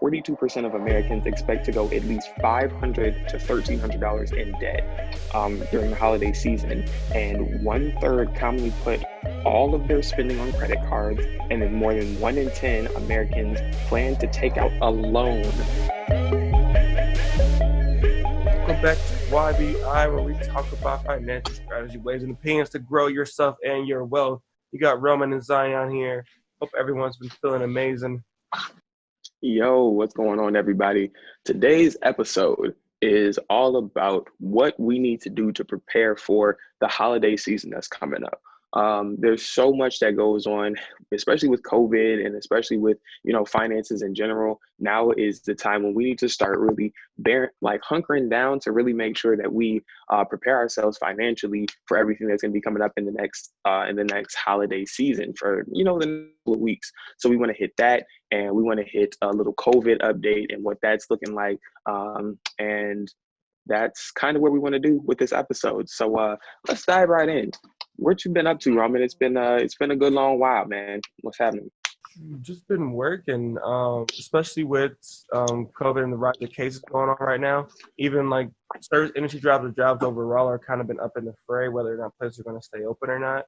42% of Americans expect to go at least $500 to $1,300 in debt during the holiday season, and 1/3 commonly put all of their spending on credit cards, and then more than 1 in 10 Americans plan to take out a loan. Welcome back to YBI, where we talk about financial strategy, ways, and opinions to grow yourself and your wealth. You got Roman and Zion here. Hope everyone's been feeling amazing. Yo, what's going on, everybody? Today's episode is all about what we need to do to prepare for the holiday season that's coming up. There's so much that goes on, especially with COVID and especially with, finances in general. Now is the time when we need to start really hunkering down to really make sure that we prepare ourselves financially for everything that's going to be coming up in the next holiday season for, the next couple of weeks. So we want to hit that, and we want to hit a little COVID update and what that's looking like. And that's kind of what we want to do with this episode. So let's dive right in. What you been up to, Roman? It's been a good long while, man. What's happening? Just been working, especially with COVID and the rise of cases going on right now. Even like service industry jobs overall are kind of been up in the fray, whether or not places are going to stay open or not.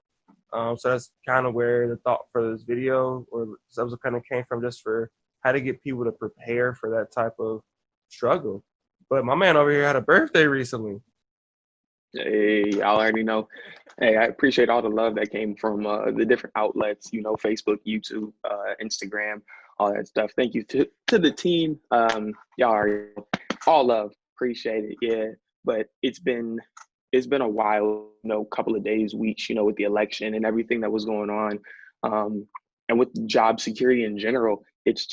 So that's kind of where the thought for this video or subject kind of came from, just for how to get people to prepare for that type of struggle. But my man over here had a birthday recently. Hey, y'all already know. Hey, I appreciate all the love that came from the different outlets, Facebook, YouTube, Instagram, all that stuff. Thank you to the team. Y'all are all love. Appreciate it. Yeah. But it's been a while, couple of days, weeks, with the election and everything that was going on. And with job security in general, it's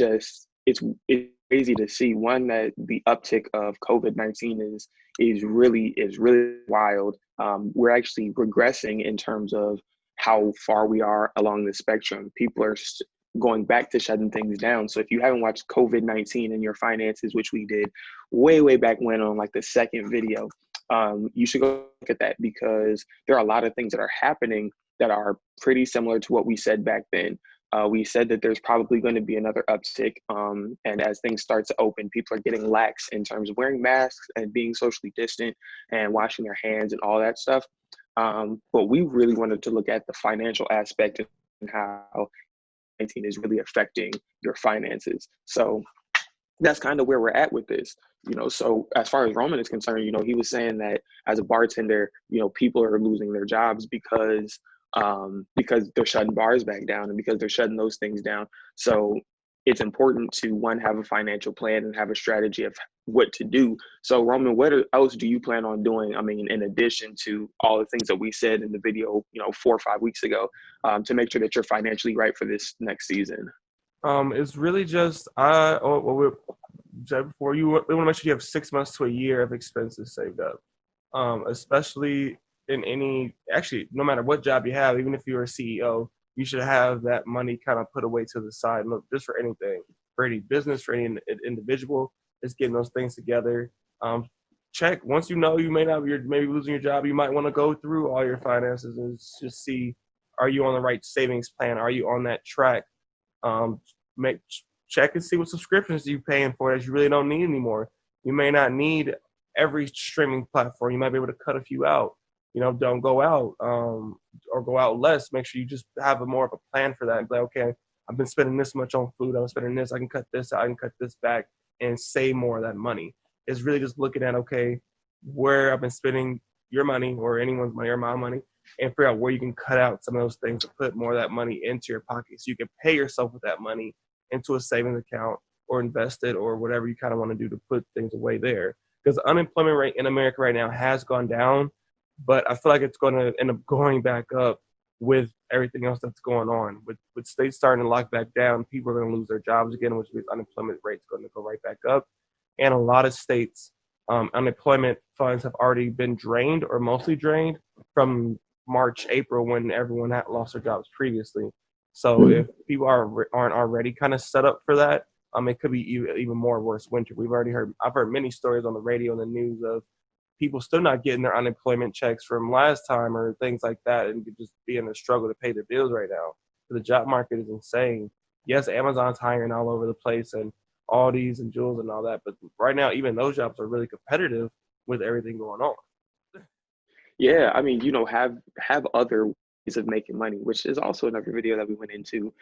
crazy to see, one, that the uptick of COVID-19 is really wild. We're actually regressing in terms of how far we are along the spectrum. People are going back to shutting things down. So if you haven't watched COVID-19 and your finances, which we did way back when on like the second video, you should go look at that, because there are a lot of things that are happening that are pretty similar to what we said back then. We said that there's probably going to be another uptick, and as things start to open, people are getting lax in terms of wearing masks and being socially distant and washing their hands and all that stuff. But we really wanted to look at the financial aspect and how 19 is really affecting your finances. So that's kind of where we're at with this. So as far as Roman is concerned, he was saying that as a bartender, people are losing their jobs because they're shutting bars back down and because they're shutting those things down. So it's important to, one, have a financial plan and have a strategy of what to do. So Roman, what else do you plan on doing? I mean, in addition to all the things that we said in the video, 4 or 5 weeks ago, to make sure that you're financially right for this next season? It's really just, we said before, we want to make sure you have 6 months to a year of expenses saved up, especially no matter what job you have. Even if you're a CEO, you should have that money kind of put away to the side. Look, just for anything, for any business, for any individual, just getting those things together. Check, once you you're maybe losing your job, you might want to go through all your finances and just see, are you on the right savings plan? Are you on that track? Check and see what subscriptions you're paying for that you really don't need anymore. You may not need every streaming platform. You might be able to cut a few out. Don't go out, or go out less. Make sure you just have more of a plan for that. And be like, okay, I've been spending this much on food. I'm spending this. I can cut this out. I can cut this back and save more of that money. It's really just looking at, okay, where I've been spending your money or anyone's money or my money, and figure out where you can cut out some of those things to put more of that money into your pocket, so you can pay yourself with that money into a savings account or invest it or whatever you kind of want to do to put things away there. Because the unemployment rate in America right now has gone down, but I feel like it's going to end up going back up with everything else that's going on. With states starting to lock back down, people are going to lose their jobs again, which means unemployment rate's going to go right back up. And a lot of states, unemployment funds have already been drained or mostly drained from March, April, when everyone had lost their jobs previously. So if people aren't already kind of set up for that, it could be even more worse winter. I've heard many stories on the radio and the news of people still not getting their unemployment checks from last time or things like that, and just be in a struggle to pay their bills right now. The job market is insane. Yes, Amazon's hiring all over the place, and Aldi's and Jules and all that. But right now, even those jobs are really competitive with everything going on. Yeah, I mean, have other ways of making money, which is also another video that we went into.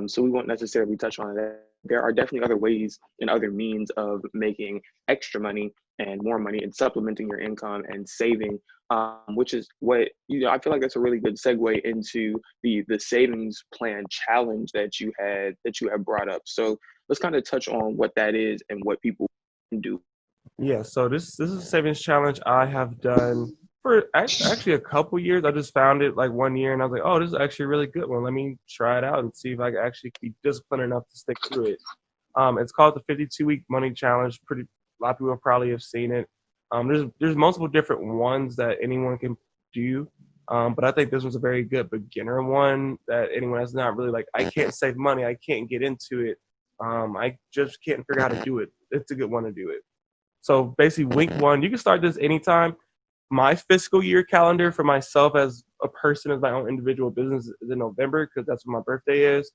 So we won't necessarily touch on it. There are definitely other ways and other means of making extra money and more money and supplementing your income and saving, which is what I feel like that's a really good segue into the savings plan challenge that you had brought up. So let's kind of touch on what that is and what people can do. Yeah, so this is a savings challenge I have done for actually a couple years. I just found it like one year, and I was like, oh, this is actually a really good one. Let me try it out and see if I can actually be disciplined enough to stick through it. It's called the 52-week money challenge. Pretty a lot of people probably have seen it. There's multiple different ones that anyone can do, but I think this one's a very good beginner one that anyone that's not really like I can't save money, I can't get into it, I just can't figure out how to do it. It's a good one to do it. So basically, week one, you can start this anytime. My fiscal year calendar for myself as a person, as my own individual business, is in November because that's when my birthday is.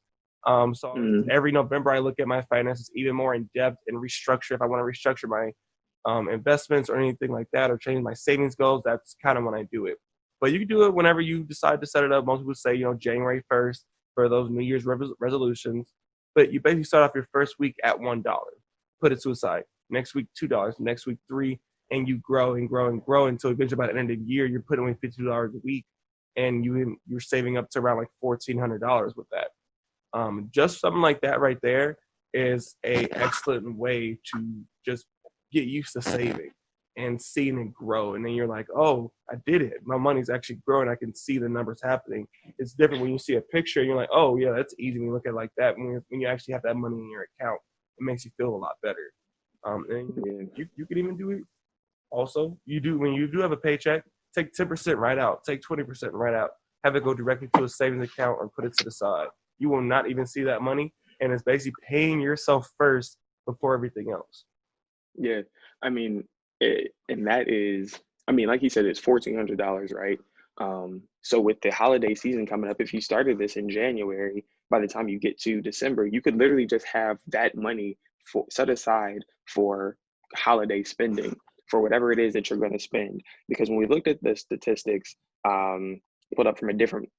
So Mm, every November, I look at my finances even more in depth and restructure. If I want to restructure my investments or anything like that, or change my savings goals, that's kind of when I do it. But you can do it whenever you decide to set it up. Most people say, January 1st for those New Year's resolutions. But you basically start off your first week at $1. Put it to a side. Next week, $2. Next week, 3, and you grow and grow and grow until eventually by the end of the year, you're putting away $52 a week, and you're saving up to around like $1,400 with that. Just something like that right there is a excellent way to just get used to saving and seeing it grow. And then you're like, oh, I did it. My money's actually growing. I can see the numbers happening. It's different when you see a picture and you're like, oh, yeah, that's easy when you look at it like that. When you actually have that money in your account, it makes you feel a lot better. And yeah. you can even do it also. When you do have a paycheck, take 10% right out, take 20% right out, have it go directly to a savings account or put it to the side. You will not even see that money, and it's basically paying yourself first before everything else. Yeah, I mean, and that is, I mean, like you said, it's $1,400, right? So with the holiday season coming up, if you started this in January, by the time you get to December, you could literally just have that money set aside for holiday spending for whatever it is that you're going to spend. Because when we looked at the statistics, put up from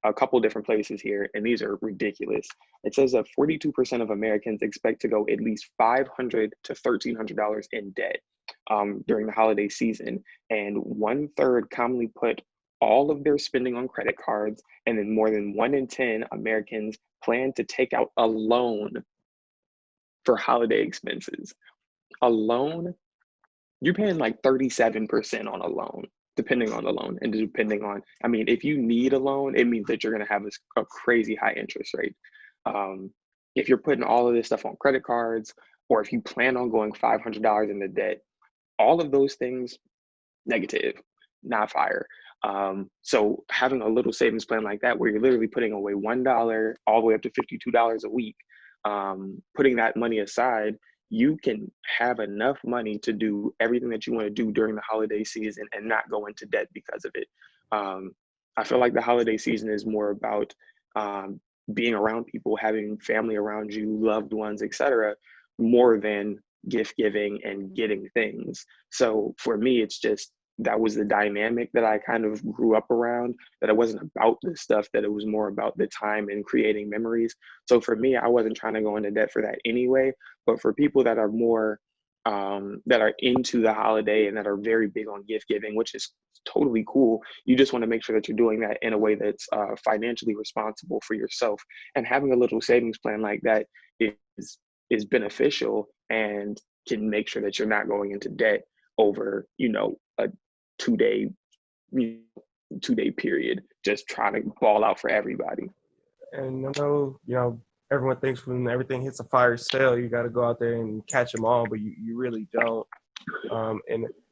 a couple different places here, and these are ridiculous. It says that 42% of Americans expect to go at least $500 to $1,300 in debt during the holiday season, and 1/3 commonly put all of their spending on credit cards, and then more than 1 in 10 Americans plan to take out a loan for holiday expenses. A loan, you're paying like 37% on a loan, depending on the loan, and depending on, I mean, if you need a loan, it means that you're going to have a crazy high interest rate. Um, if you're putting all of this stuff on credit cards, or if you plan on going $500 into debt, all of those things, negative, not fire. So having a little savings plan like that, where you're literally putting away $1 all the way up to $52 a week, putting that money aside, you can have enough money to do everything that you want to do during the holiday season and not go into debt because of it. Um, I feel like the holiday season is more about um, being around people, having family around you, loved ones, etc., more than gift giving and getting things. So for me, it's just that was the dynamic that I kind of grew up around, that it wasn't about this stuff, that it was more about the time and creating memories. So for me, I wasn't trying to go into debt for that anyway. But for people that are more, that are into the holiday and that are very big on gift giving, which is totally cool, you just want to make sure that you're doing that in a way that's financially responsible for yourself. And having a little savings plan like that is beneficial and can make sure that you're not going into debt over, a 2 day 2 day period, just trying to ball out for everybody. And I know, everyone thinks when everything hits a fire sale, you got to go out there and catch them all, but you really don't.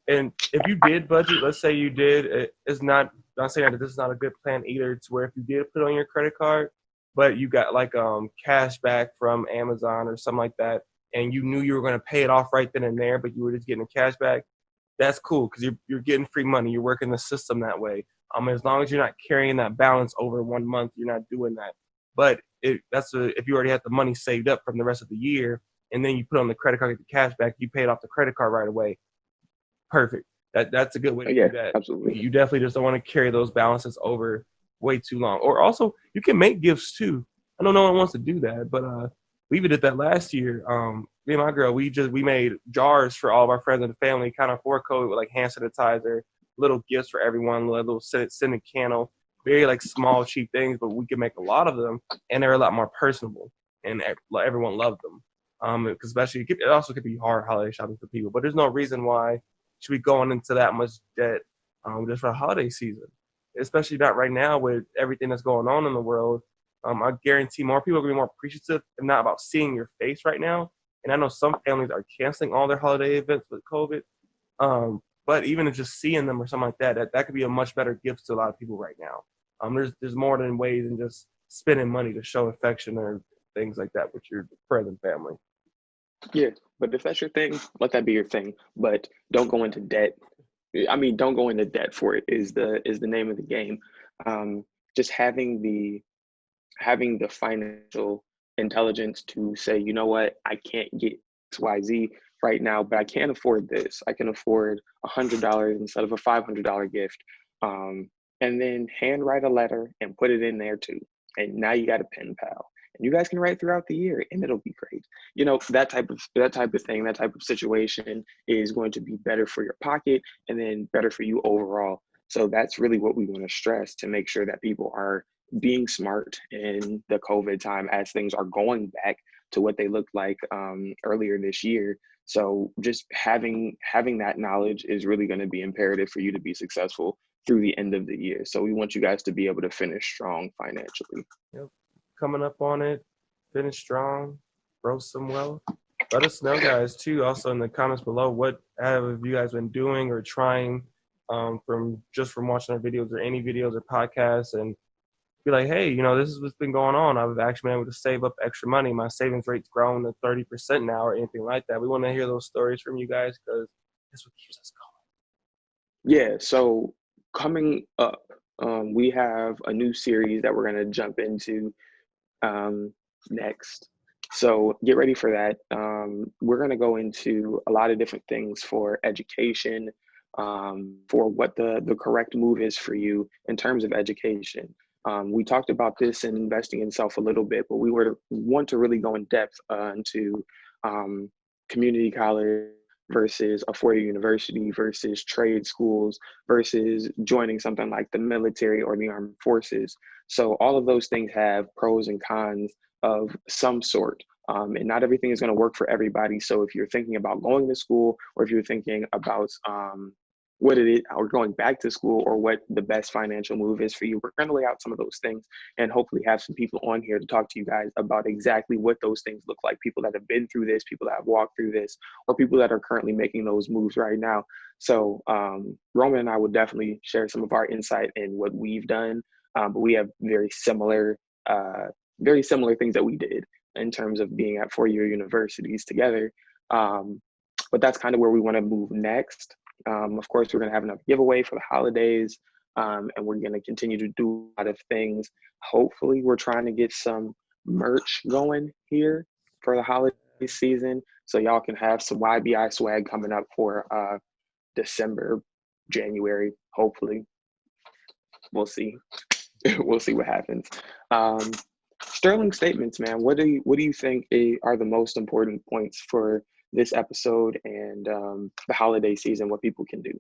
And if you did budget, let's say you did, it's not saying that this is not a good plan either. To where if you did put it on your credit card, but you got like cash back from Amazon or something like that, and you knew you were going to pay it off right then and there, but you were just getting the cash back. That's cool because you're getting free money. You're working the system that way. As long as you're not carrying that balance over 1 month, you're not doing that. But if you already had the money saved up from the rest of the year and then you put on the credit card, get the cash back, you paid off the credit card right away. Perfect. That's a good way to Yeah, do that. absolutely. You definitely just don't want to carry those balances over way too long. Or also, you can make gifts too. I know no one wants to do that, but we even did that last year. Me and my girl, we made jars for all of our friends and the family, kind of for COVID, with like hand sanitizer, little gifts for everyone, little scented candle, very like small, cheap things, but we could make a lot of them, and they're a lot more personable, and everyone loved them. Because especially it also could be hard holiday shopping for people, but there's no reason why should be going into that much debt just for the holiday season, especially not right now with everything that's going on in the world. I guarantee more people are going to be more appreciative and not about seeing your face right now. And I know some families are canceling all their holiday events with COVID. But even just seeing them or something like that could be a much better gift to a lot of people right now. There's more than ways than just spending money to show affection or things like that with your friends and family. Yeah, but if that's your thing, let that be your thing. But don't go into debt. I mean, don't go into debt for it is the name of the game. Um, just having the financial intelligence to say, you know what, I can't get XYZ right now, but I can afford this. I can afford $100 instead of a $500 gift. Um, and then handwrite a letter and put it in there too. And now you got a pen pal. And you guys can write throughout the year and it'll be great. You know, that type of thing, that type of situation is going to be better for your pocket and then better for you overall. So that's really what we want to stress to make sure that people are being smart in the COVID time as things are going back to what they looked like earlier this year. So just having that knowledge is really going to be imperative for you to be successful through the end of the year. So we want you guys to be able to finish strong financially. Yep. Coming up on it, finish strong, grow some wealth. Let us know, guys, too. Also in the comments below, what have you guys been doing or trying from watching our videos or any videos or podcasts, and be like, hey, this is what's been going on. I've actually been able to save up extra money. My savings rate's grown to 30% now, or anything like that. We want to hear those stories from you guys because that's what keeps us Yeah, so coming up, we have a new series that we're going to jump into um, next. So get ready for that. We're going to go into a lot of different things for education, for what the correct move is for you in terms of education. We talked about this in investing in self a little bit, but we want to really go in depth into um, community college versus a four-year university versus trade schools versus joining something like the military or the armed forces. So all of those things have pros and cons of some sort. And not everything is going to work for everybody. So if you're thinking about going to school, or if you're thinking about what it is, or going back to school, or what the best financial move is for you, we're going to lay out some of those things and hopefully have some people on here to talk to you guys about exactly what those things look like. People that have been through this, people that have walked through this, or people that are currently making those moves right now. So Roman and I will definitely share some of our insight in what we've done, but we have very similar things that we did in terms of being at four-year universities together. But that's kind of where we want to move next. Of course, we're going to have another giveaway for the holidays, and we're going to continue to do a lot of things. Hopefully, we're trying to get some merch going here for the holiday season, so y'all can have some YBI swag coming up for December, January. Hopefully, we'll see. We'll see what happens. Um, Sterling statements, man. What do you think are the most important points for this episode and the holiday season? What people can do?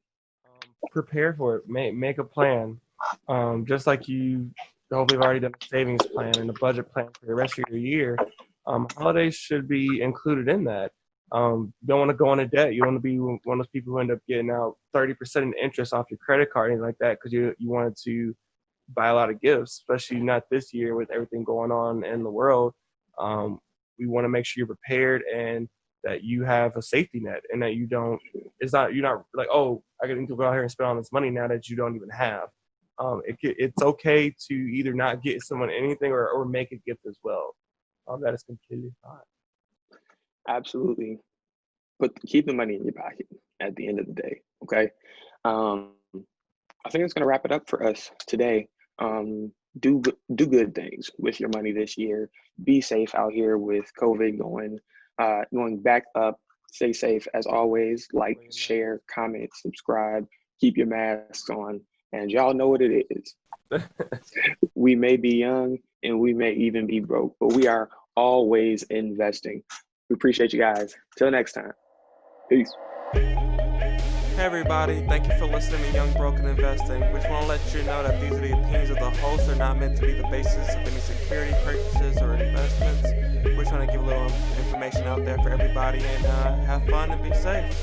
prepare for it. Make a plan. Just like you hopefully have already done a savings plan and a budget plan for the rest of your year. Holidays should be included in that. You don't want to go into debt. You don't want to be one of those people who end up getting out 30% in interest off your credit card and anything like that because you wanted to buy a lot of gifts, especially not this year with everything going on in the world. We want to make sure you're prepared and that you have a safety net and that you're not like, oh, I need to go out here and spend all this money now that you don't even have. It's okay to either not get someone anything or make a gift as well. That is completely fine. Absolutely. But keep the money in your pocket at the end of the day. Okay. Um, I think it's going to wrap it up for us today. Do good things with your money this year. Be safe out here with COVID going. Going back up, stay safe as always. Like, share, comment, subscribe, keep your masks on. And y'all know what it is. We may be young and we may even be broke, but we are always investing. We appreciate you guys. Till next time. Peace. Hey everybody, thank you for listening to Young Broken Investing. We just want to let you know that these are the opinions of the hosts, are not meant to be the basis of any security purchases or investments. We're trying to give a little information out there for everybody, and have fun and be safe.